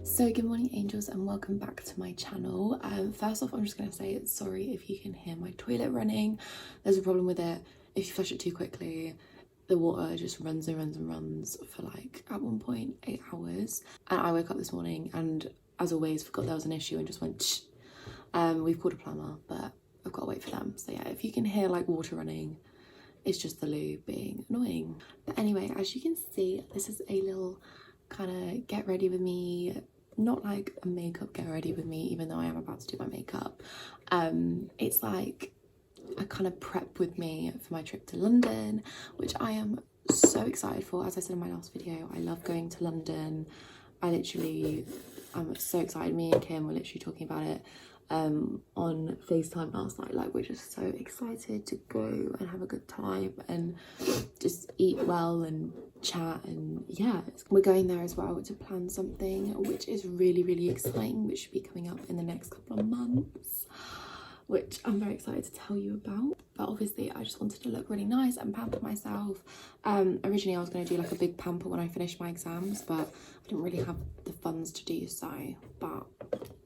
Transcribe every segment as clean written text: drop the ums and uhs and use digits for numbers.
So good morning angels and welcome back to my channel. First off, I'm just going to say sorry if you can hear my toilet running. There's a problem with it. If you flush it too quickly, the water just runs and runs and runs for like at one point 8 hours. And I woke up this morning and as always forgot there was an issue and just went shh. We've called a plumber, but I've got to wait for them. So yeah, if you can hear like water running, it's just the loo being annoying. But anyway, as you can see, this is a little kind of get ready with me, not like a makeup get ready with me, even though I am about to do my makeup. It's like a kind of prep with me for my trip to London, which I am so excited for. As I said in my last video, I love going to London. I'm so excited. Me and Kim were literally talking about it on FaceTime last night. Like, we're just so excited to go and have a good time and just eat well and chat. And yeah, we're going there as well to plan something which is really exciting, which should be coming up in the next couple of months, which I'm very excited to tell you about. But obviously I just wanted to look really nice and pamper myself. Originally I was going to do like a big pamper when I finished my exams, but I didn't really have the funds to do so, but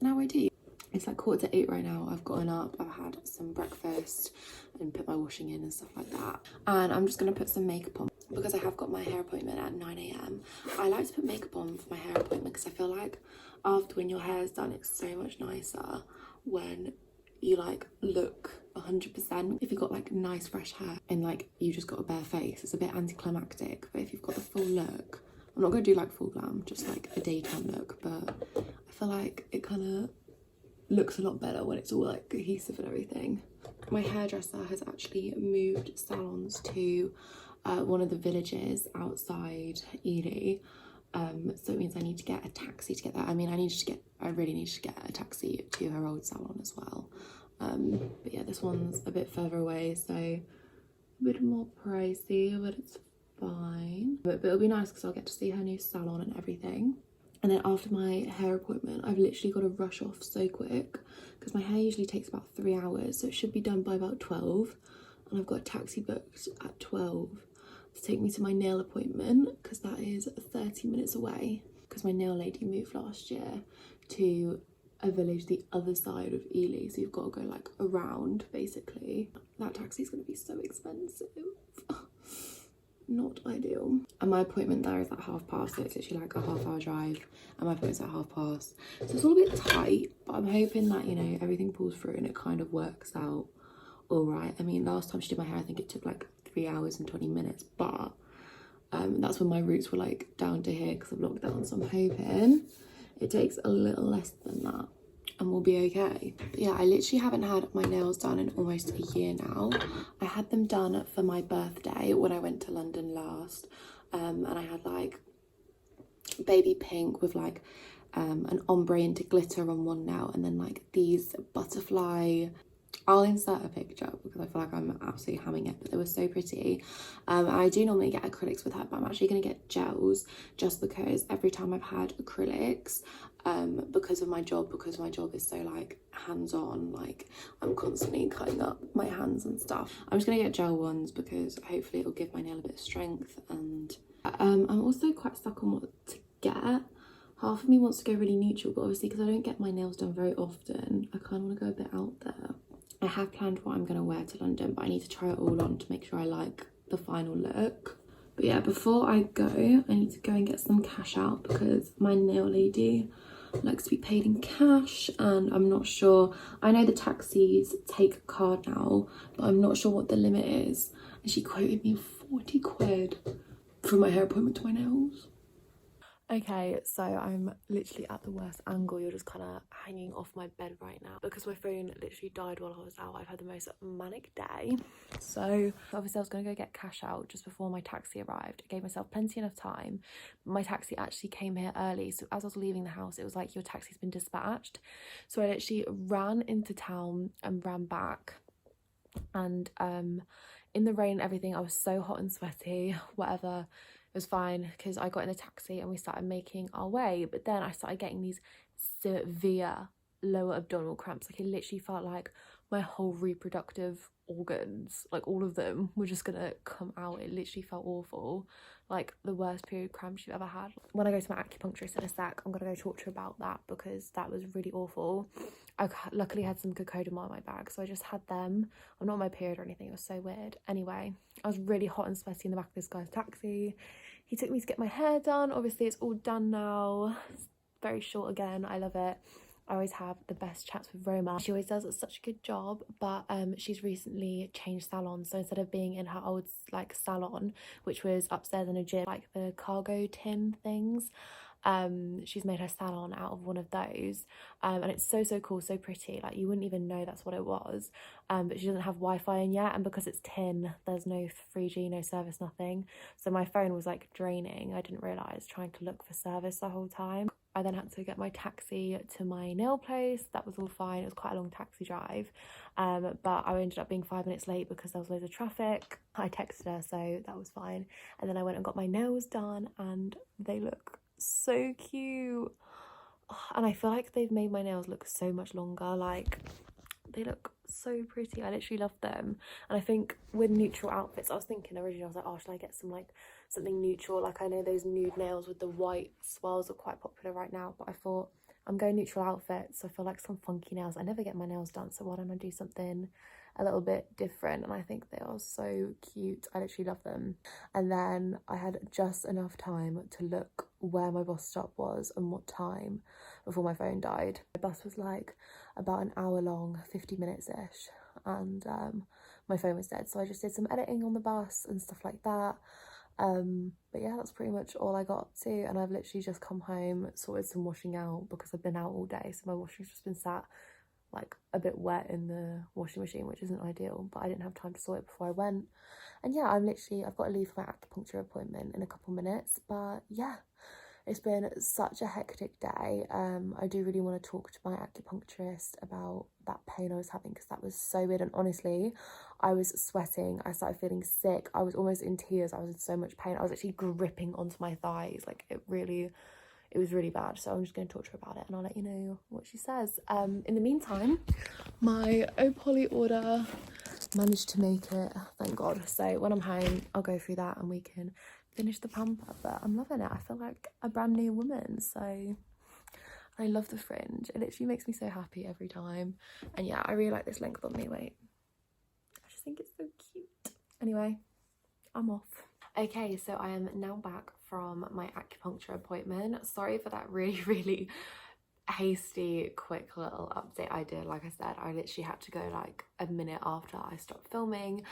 now I do. It's like 7:45 right now. I've gotten up, I've had some breakfast and put my washing in and stuff like that. And I'm just going to put some makeup on because I have got my hair appointment at 9 AM. I like to put makeup on for my hair appointment because I feel like after when your hair is done, it's so much nicer when you like look 100%. If you've got like nice fresh hair and like you just got a bare face, it's a bit anticlimactic. But if you've got the full look, I'm not going to do like full glam, just like a daytime look, but I feel like it kind of looks a lot better when it's all like cohesive and everything. My hairdresser has actually moved salons to one of the villages outside Ely, so it means I need to get a taxi to get there. I mean, I really need to get a taxi to her old salon as well, but yeah, this one's a bit further away, so a bit more pricey, but it's fine. But it'll be nice because I'll get to see her new salon and everything. And then after my hair appointment, I've literally got to rush off so quick because my hair usually takes about 3 hours, so it should be done by about 12. And I've got a taxi booked at 12 to take me to my nail appointment because that is 30 minutes away, because my nail lady moved last year to a village the other side of Ely, so you've got to go like around basically. That taxi is going to be so expensive. Not ideal. And my appointment there is at past, so it's actually like a half-hour drive, and my appointment's at past, so it's all a bit tight, but I'm hoping that, you know, everything pulls through and it kind of works out all right. I mean, last time she did my hair, I think it took like 3 hours and 20 minutes, but that's when my roots were like down to here because of lockdown, so I'm hoping it takes a little less than that and we'll be okay. But yeah, I literally haven't had my nails done in almost a year now. I had them done for my birthday when I went to London last, and I had like baby pink with like an ombre into glitter on one nail, and then like these butterfly. I'll insert a picture because I feel like I'm absolutely hamming it, but they were so pretty. I do normally get acrylics with her, but I'm actually going to get gels just because every time I've had acrylics, because my job is so like hands-on, like I'm constantly cutting up my hands and stuff. I'm just going to get gel ones because hopefully it'll give my nail a bit of strength. And I'm also quite stuck on what to get. Half of me wants to go really neutral, but obviously because I don't get my nails done very often, I kind of want to go a bit out there. I have planned what I'm going to wear to London, but I need to try it all on to make sure I like the final look. But yeah, before I go, I need to go and get some cash out because my nail lady likes to be paid in cash, and I'm not sure. I know the taxis take a card now, but I'm not sure what the limit is. And she quoted me 40 quid from my hair appointment to my nails. Okay, so I'm literally at the worst angle. You're just kind of hanging off my bed right now because my phone literally died while I was out. I've had the most manic day. So obviously I was going to go get cash out just before my taxi arrived. I gave myself plenty enough time. My taxi actually came here early, so as I was leaving the house, it was like, your taxi's been dispatched. So I literally ran into town and ran back. And in the rain and everything, I was so hot and sweaty, whatever. It was fine because I got in a taxi and we started making our way, but then I started getting these severe lower abdominal cramps. Like, it literally felt like my whole reproductive organs, like all of them were just gonna come out. It literally felt awful, like the worst period cramps you've ever had. When I go to my acupuncturist in a sec, I'm gonna go talk to her about that because that was really awful. I luckily had some Cocodamol in my bag, so I just had them. I'm not on my period or anything, it was so weird. Anyway, I was really hot and sweaty in the back of this guy's taxi. He took me to get my hair done. Obviously it's all done now. It's very short again, I love it. I always have the best chats with Roma. She always does such a good job, but she's recently changed salons. So instead of being in her old like salon, which was upstairs in a gym, like the cargo tin things, she's made her salon out of one of those, and it's so cool, so pretty, like you wouldn't even know that's what it was. But she doesn't have Wi-Fi in yet, and because it's tin, there's no 3G, no service, nothing. So my phone was like draining. I didn't realize, trying to look for service the whole time. I then had to get my taxi to my nail place. That was all fine. It was quite a long taxi drive, but I ended up being 5 minutes late because there was loads of traffic. I texted her, so that was fine. And then I went and got my nails done, and they look so cute. And I feel like they've made my nails look so much longer. Like, they look so pretty. I literally love them. And I think with neutral outfits, I was thinking originally, I was like, oh, should I get some like something neutral? Like, I know those nude nails with the white swirls are quite popular right now, but I thought I'm going neutral outfits, so I feel like some funky nails. I never get my nails done, so why don't I do something a little bit different? And I think they are so cute. I literally love them. And then I had just enough time to look where my bus stop was and what time before my phone died. My bus was like about an hour long, 50 minutes ish, and my phone was dead, so I just did some editing on the bus and stuff like that. But yeah, that's pretty much all I got up to, and I've literally just come home, sorted some washing out because I've been out all day, so my washing's just been sat like a bit wet in the washing machine, which isn't ideal, but I didn't have time to sort it before I went. And yeah, I've got to leave for my acupuncture appointment in a couple minutes, but yeah, it's been such a hectic day. I do really want to talk to my acupuncturist about that pain I was having, because that was so weird. And honestly, I was sweating. I started feeling sick. I was almost in tears. I was in so much pain. I was actually gripping onto my thighs. Like, it was really bad. So I'm just going to talk to her about it, and I'll let you know what she says. In the meantime, my Opoly order managed to make it, thank God. So when I'm home, I'll go through that and we can finish the pamper. But I'm loving it. I feel like a brand new woman. So I love the fringe. It literally makes me so happy every time. And yeah, I really like this length on me. Wait, I just think it's so cute. Anyway, I'm off. Okay, so I am now back from my acupuncture appointment. Sorry for that really hasty, quick little update I did. Like I said, I literally had to go like a minute after I stopped filming,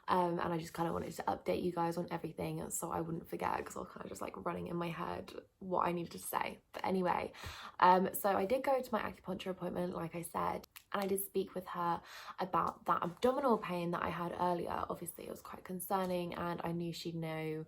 and I just kind of wanted to update you guys on everything so I wouldn't forget, because I was kind of just like running in my head what I needed to say. But anyway, so I did go to my acupuncture appointment, like I said, and I did speak with her about that abdominal pain that I had earlier. Obviously, it was quite concerning, and I knew she'd know,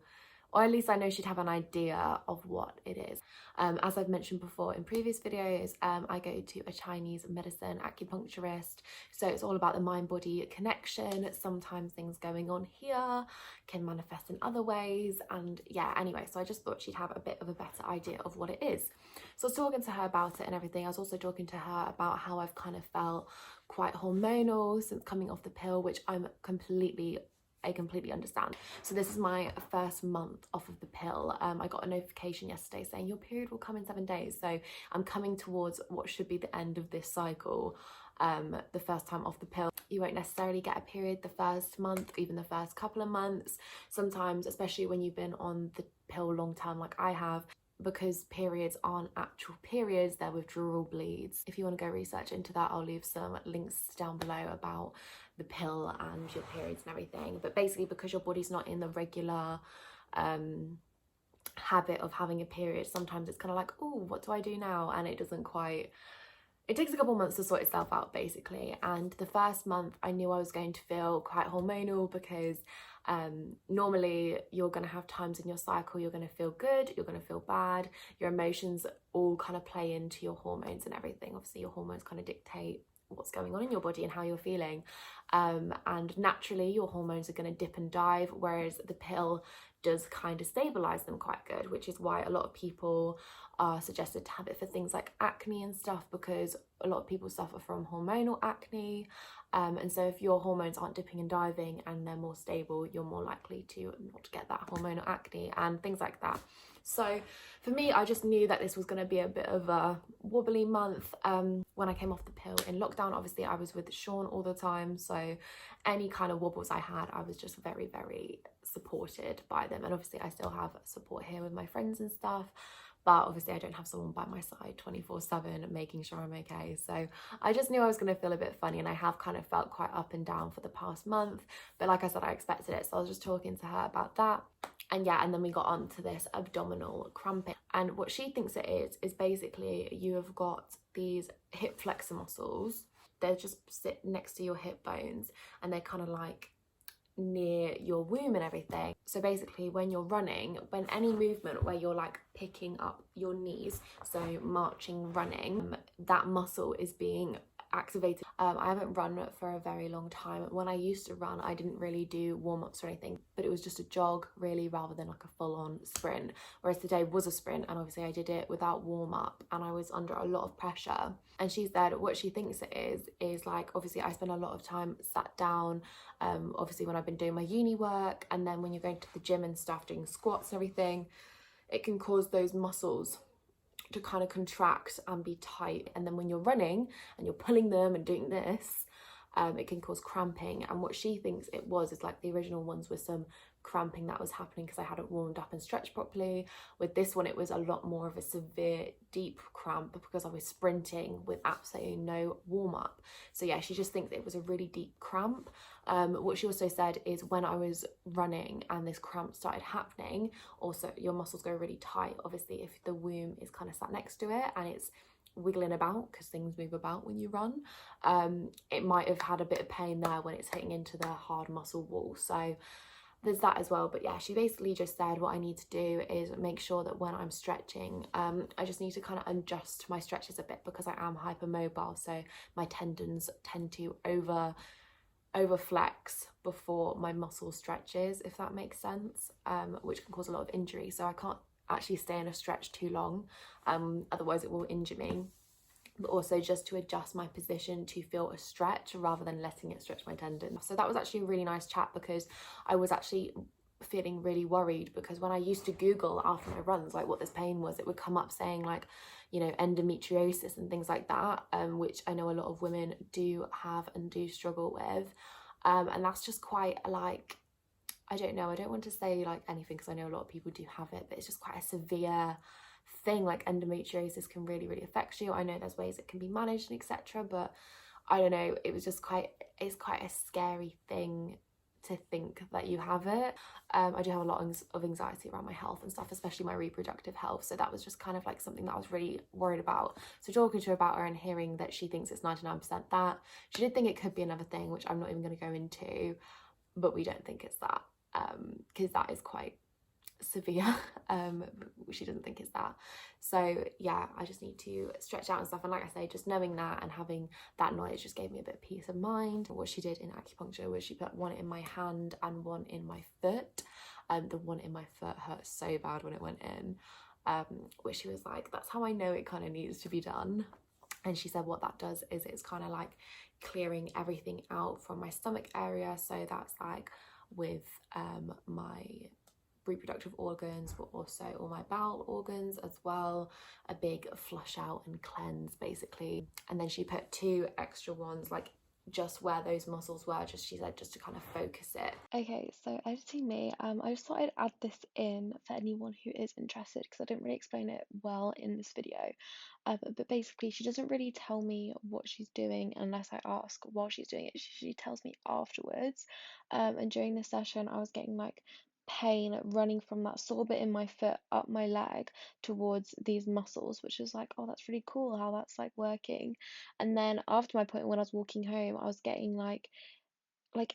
or at least I know she'd have an idea of what it is. As I've mentioned before in previous videos, I go to a Chinese medicine acupuncturist, so it's all about the mind-body connection. Sometimes things going on here can manifest in other ways, and yeah, anyway, so I just thought she'd have a bit of a better idea of what it is. So I was talking to her about it and everything. I was also talking to her about how I've kind of felt quite hormonal since coming off the pill, which I completely understand. So this is my first month off of the pill. I got a notification yesterday saying your period will come in 7 days. So I'm coming towards what should be the end of this cycle, the first time off the pill. You won't necessarily get a period the first month, even the first couple of months. Sometimes, especially when you've been on the pill long term like I have, because periods aren't actual periods, they're withdrawal bleeds. If you want to go research into that, I'll leave some links down below about the pill and your periods and everything. But basically, because your body's not in the regular habit of having a period, sometimes it's kind of like, oh, what do I do now? And it doesn't quite, it takes a couple months to sort itself out, basically. And the first month I knew I was going to feel quite hormonal, because normally you're going to have times in your cycle you're going to feel good, you're going to feel bad, your emotions all kind of play into your hormones and everything. Obviously your hormones kind of dictate what's going on in your body and how you're feeling. and naturally your hormones are going to dip and dive, whereas the pill does kind of stabilize them quite good, which is why a lot of people are suggested to have it for things like acne and stuff, because a lot of people suffer from hormonal acne. And so if your hormones aren't dipping and diving and they're more stable, you're more likely to not get that hormonal acne and things like that. So for me, I just knew that this was going to be a bit of a wobbly month. When I came off the pill in lockdown, obviously I was with Sean all the time, so any kind of wobbles I had, I was just very, very supported by them. And obviously I still have support here with my friends and stuff, but obviously I don't have someone by my side 24/7 making sure I'm okay. So I just knew I was going to feel a bit funny, and I have kind of felt quite up and down for the past month, but like I said, I expected it. So I was just talking to her about that. And yeah, and then we got on to this abdominal cramping. And what she thinks it is basically you have got these hip flexor muscles. They just sit next to your hip bones, and they're kind of like near your womb and everything. So basically when you're running, when any movement where you're like picking up your knees, so marching, running, that muscle is being activated. I haven't run for a very long time. When I used to run, I didn't really do warm-ups or anything, but it was just a jog really, rather than like a full-on sprint, whereas today was a sprint, and obviously I did it without warm-up and I was under a lot of pressure. And she said what she thinks it is like, obviously I spend a lot of time sat down, obviously when I've been doing my uni work, and then when you're going to the gym and stuff, doing squats and everything, it can cause those muscles to kind of contract and be tight. And then when you're running and you're pulling them and doing this, it can cause cramping. And what she thinks it was is like the original ones were some cramping that was happening because I hadn't warmed up and stretched properly. With this one, it was a lot more of a severe deep cramp because I was sprinting with absolutely no warm-up. So yeah, she just thinks it was a really deep cramp. What she also said is when I was running and this cramp started happening, also your muscles go really tight, obviously if the womb is kind of sat next to it and it's wiggling about, because things move about when you run, it might have had a bit of pain there when it's hitting into the hard muscle wall. So there's that as well. But yeah, she basically just said what I need to do is make sure that when I'm stretching, I just need to kind of adjust my stretches a bit because I am hypermobile, so my tendons tend to over flex before my muscle stretches, if that makes sense, which can cause a lot of injury. So I can't actually stay in a stretch too long, otherwise it will injure me. But also just to adjust my position to feel a stretch rather than letting it stretch my tendon. So that was actually a really nice chat, because I was actually feeling really worried, because when I used to Google after my runs like what this pain was, it would come up saying like, you know, endometriosis and things like that, which I know a lot of women do have and do struggle with, and that's just quite like, I don't know, I don't want to say like anything because I know a lot of people do have it, but it's just quite a severe thing. Like endometriosis can really, really affect you. I know there's ways it can be managed and etc., but I don't know, it was just it's quite a scary thing to think that you have it. I do have a lot of anxiety around my health and stuff, especially my reproductive health, so that was just kind of like something that I was really worried about. So talking to her about her and hearing that she thinks it's 99% that, she did think it could be another thing, which I'm not even going to go into, but we don't think it's that, because that is quite severe. She doesn't think it's that. So yeah, I just need to stretch out and stuff, and like I say, just knowing that and having that knowledge just gave me a bit of peace of mind. What she did in acupuncture was she put one in my hand and one in my foot. The one in my foot hurt so bad when it went in, which she was like, that's how I know it kind of needs to be done. And she said what that does is it's kind of like clearing everything out from my stomach area, so that's like with my reproductive organs, but also all my bowel organs as well, a big flush out and cleanse basically. And then she put 2 extra ones like just where those muscles were, just she said just to kind of focus it. Okay, so editing me, I just thought I'd add this in for anyone who is interested because I didn't really explain it well in this video. But basically, she doesn't really tell me what she's doing unless I ask while she's doing it. She tells me afterwards. And during this session, I was getting like pain running from that sore bit in my foot up my leg towards these muscles, which is like, oh, that's really cool how that's like working. And then after my point, when I was walking home, I was getting like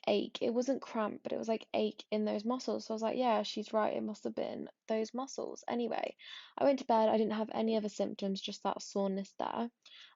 ache. It wasn't cramp, but it was like ache in those muscles. So I was like, yeah, she's right. It must have been those muscles. Anyway, I went to bed. I didn't have any other symptoms, just that soreness there.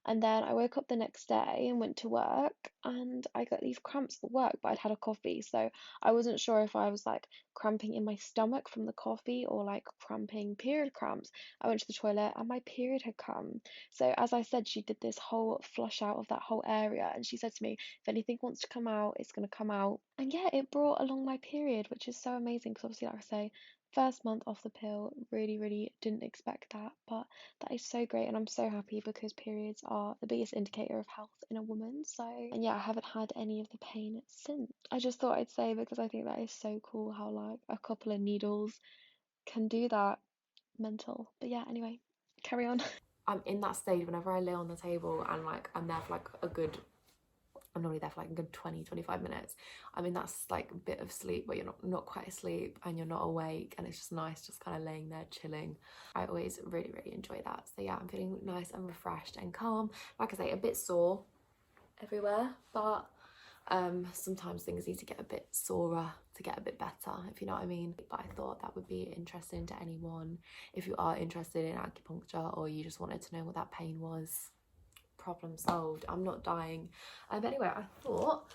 And then I woke up the next day and went to work, and I got these cramps at work, but I'd had a coffee, so I wasn't sure if I was like cramping in my stomach from the coffee or like cramping period cramps. I went to the toilet and my period had come. So as I said, she did this whole flush out of that whole area, and she said to me, if anything wants to come out, it's going to come out. And yeah, it brought along my period, which is so amazing because obviously, like I say, first month off the pill, really didn't expect that, but that is so great, and I'm so happy because periods are the biggest indicator of health in a woman. So, and yeah, I haven't had any of the pain since. I just thought I'd say because I think that is so cool how like a couple of needles can do that. Mental. But yeah, anyway, carry on. I'm in that stage whenever I lay on the table and like I'm there for like a good, I'm normally there for like a good 20-25 minutes. I'm in that like bit of sleep where you're not quite asleep and you're not awake, and it's just nice just kind of laying there chilling. I always really enjoy that. So yeah, I'm feeling nice and refreshed and calm. Like I say, a bit sore everywhere, but sometimes things need to get a bit sorer to get a bit better, if you know what I mean. But I thought that would be interesting to anyone if you are interested in acupuncture or you just wanted to know what that pain was. Problem solved. I'm not dying. But anyway, I thought,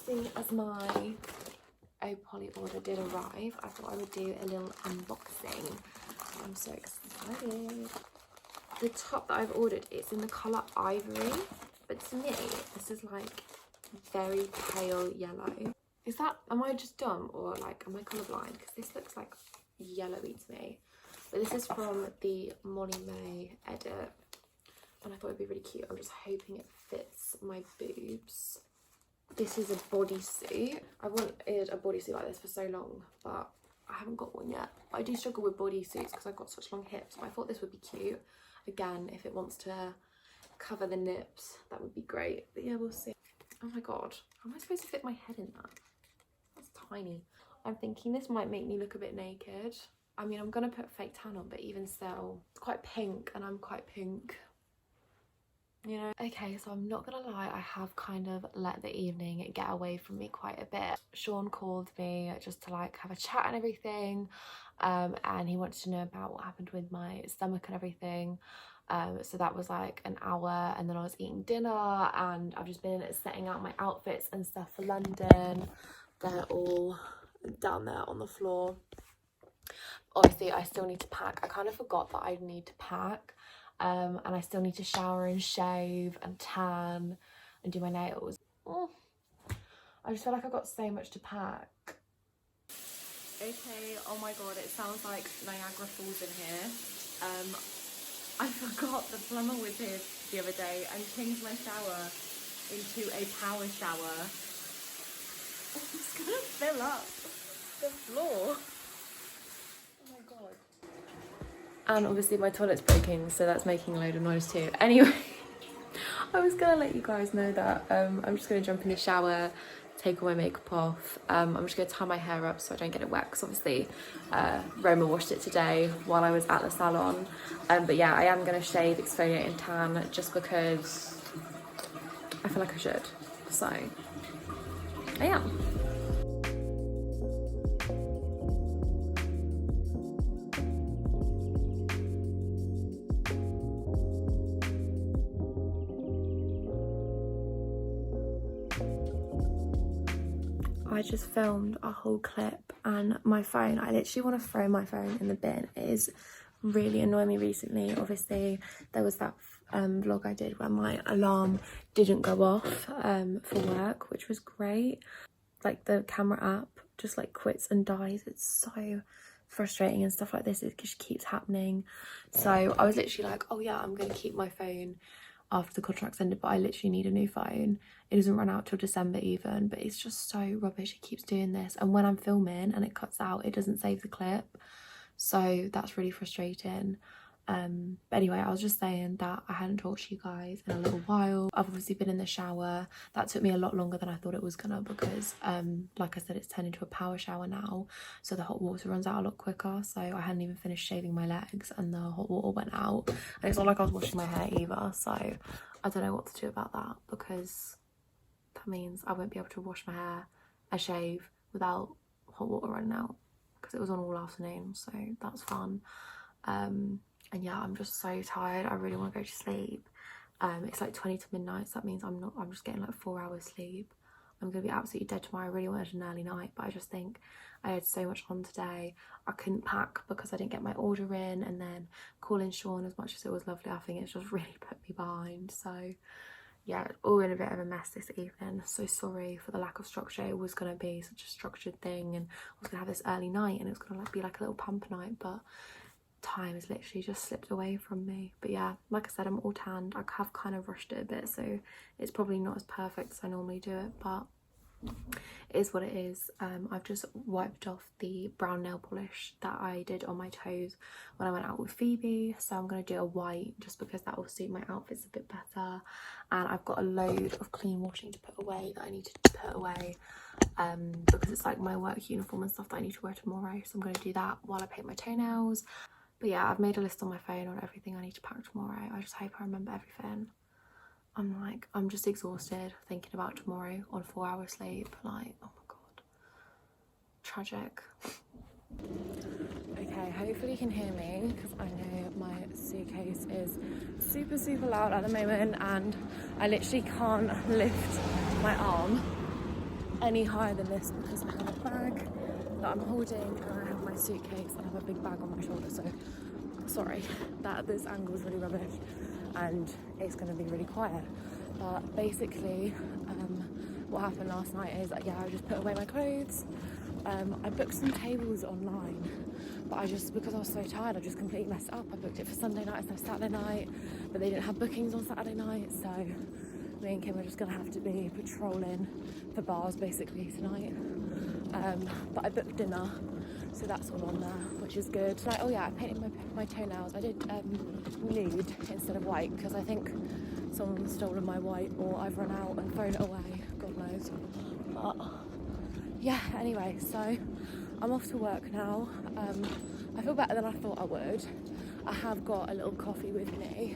seeing as my Opoly order did arrive, I thought I would do a little unboxing. I'm so excited. The top that I've ordered is in the colour ivory, but to me this is like very pale yellow. Is that, am I just dumb or like am I colourblind? Because this looks like yellowy to me. But this is from the Molly May edit, and I thought it'd be really cute. I'm just hoping it fits my boobs. This is a bodysuit. I wanted a bodysuit like this for so long, but I haven't got one yet. But I do struggle with bodysuits because I've got such long hips. But I thought this would be cute. Again, if it wants to cover the nips, that would be great. But yeah, we'll see. Oh my god, how am I supposed to fit my head in that? That's tiny. I'm thinking this might make me look a bit naked. I mean, I'm gonna put fake tan on, but even still, it's quite pink and I'm quite pink, you know. Okay, so I'm not gonna lie, I have kind of let the evening get away from me quite a bit. Sean called me just to like have a chat and everything, and he wanted to know about what happened with my stomach and everything. So that was like an hour, and then I was eating dinner, and I've just been setting out my outfits and stuff for London. They're all down there on the floor. Obviously I still need to pack. I kind of forgot that I need to pack, and I still need to shower and shave and tan and do my nails. I just feel like I've got so much to pack. Okay, oh my god, it sounds like Niagara Falls in here. I forgot the plumber was here the other day and changed my shower into a power shower. It's gonna fill up the floor. Oh my god. And obviously my toilet's breaking, so that's making a load of noise too. Anyway, I was gonna let you guys know that I'm just gonna jump in the shower, take all my makeup off. I'm just gonna tie my hair up so I don't get it wet, because obviously Roma washed it today while I was at the salon. But yeah, I am gonna shave, exfoliate and tan just because I feel like I should. So I am. I just filmed a whole clip and my phone, I literally want to throw my phone in the bin. It is really annoying me recently. Obviously there was that vlog I did where my alarm didn't go off for work, which was great. Like the camera app just like quits and dies. It's so frustrating, and stuff like this, it just keeps happening. So I was literally like, oh yeah, I'm gonna keep my phone after the contract's ended, but I literally need a new phone. It doesn't run out till December even, but it's just so rubbish. It keeps doing this, and when I'm filming and it cuts out, it doesn't save the clip, so that's really frustrating. But anyway, I was just saying that I hadn't talked to you guys in a little while. I've obviously been in the shower. That took me a lot longer than I thought it was gonna, because like I said, it's turned into a power shower now, so the hot water runs out a lot quicker. So I hadn't even finished shaving my legs and the hot water went out, and it's not like I was washing my hair either, so I don't know what to do about that, because that means I won't be able to wash my hair and shave without hot water running out, because it was on all afternoon, so that's fun. And yeah, I'm just so tired. I really want to go to sleep. It's like 20 to midnight, so that means I'm just getting like 4 hours sleep. I'm gonna be absolutely dead tomorrow. I really wanted an early night, but I just think I had so much on today. I couldn't pack because I didn't get my order in, and then calling Sean, as much as it was lovely, I think it's just really put me behind. So yeah, it's all in a bit of a mess this evening. So sorry for the lack of structure. It was gonna be such a structured thing, and I was gonna have this early night, and it was gonna be like a little pump night, but time has literally just slipped away from me. But yeah, like I said, I'm all tanned. I have kind of rushed it a bit, so it's probably not as perfect as I normally do it, but it is what it is. I've just wiped off the brown nail polish that I did on my toes when I went out with Phoebe, so I'm going to do a white just because that will suit my outfits a bit better. And I've got a load of clean washing to put away that I need to put away, because it's like my work uniform and stuff that I need to wear tomorrow, so I'm going to do that while I paint my toenails. But yeah, I've made a list on my phone on everything I need to pack tomorrow. I just hope I remember everything. I'm just exhausted thinking about tomorrow on 4 hours sleep. Like, oh my god, tragic. Okay, hopefully you can hear me, because I know my suitcase is super loud at the moment, and I literally can't lift my arm any higher than this because I have a bag that I'm holding, and I have my suitcase and I have a big bag on my shoulder. So sorry that this angle is really rubbish and it's going to be really quiet, but basically what happened last night is, yeah, I just put away my clothes. I booked some tables online, but because I was so tired, I just completely messed it up. I booked it for Sunday night instead of Saturday night, but they didn't have bookings on Saturday night, so me and Kim are just going to have to be patrolling for bars basically tonight. But I booked dinner, so that's all on there, which is good. Like, oh yeah, I painted my toenails. I did nude instead of white because I think someone's stolen my white, or I've run out and thrown it away, God knows. But yeah, anyway, so I'm off to work now. I feel better than I thought I would. I have got a little coffee with me,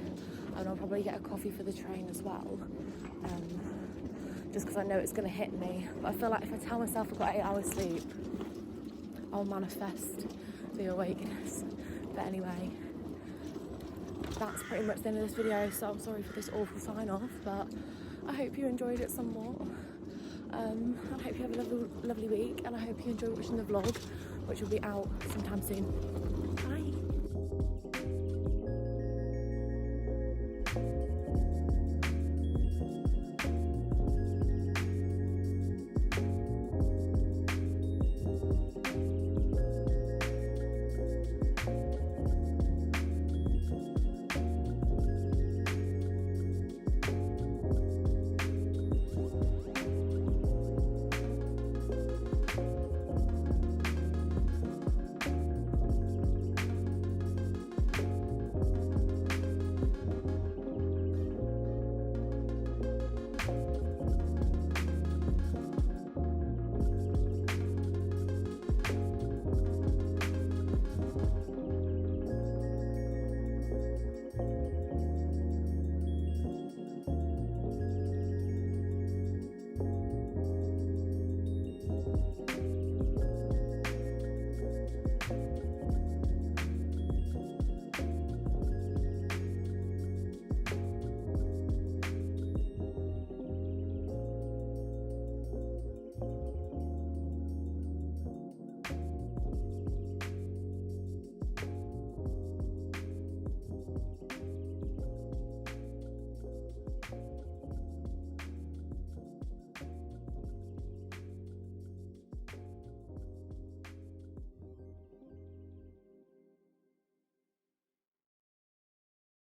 and I'll probably get a coffee for the train as well, just because I know it's going to hit me. But I feel like if I tell myself I've got 8 hours sleep, I'll manifest the awakeness. But anyway, that's pretty much the end of this video, so I'm sorry for this awful sign off, but I hope you enjoyed it somewhat. I hope you have a lovely week, and I hope you enjoy watching the vlog, which will be out sometime soon.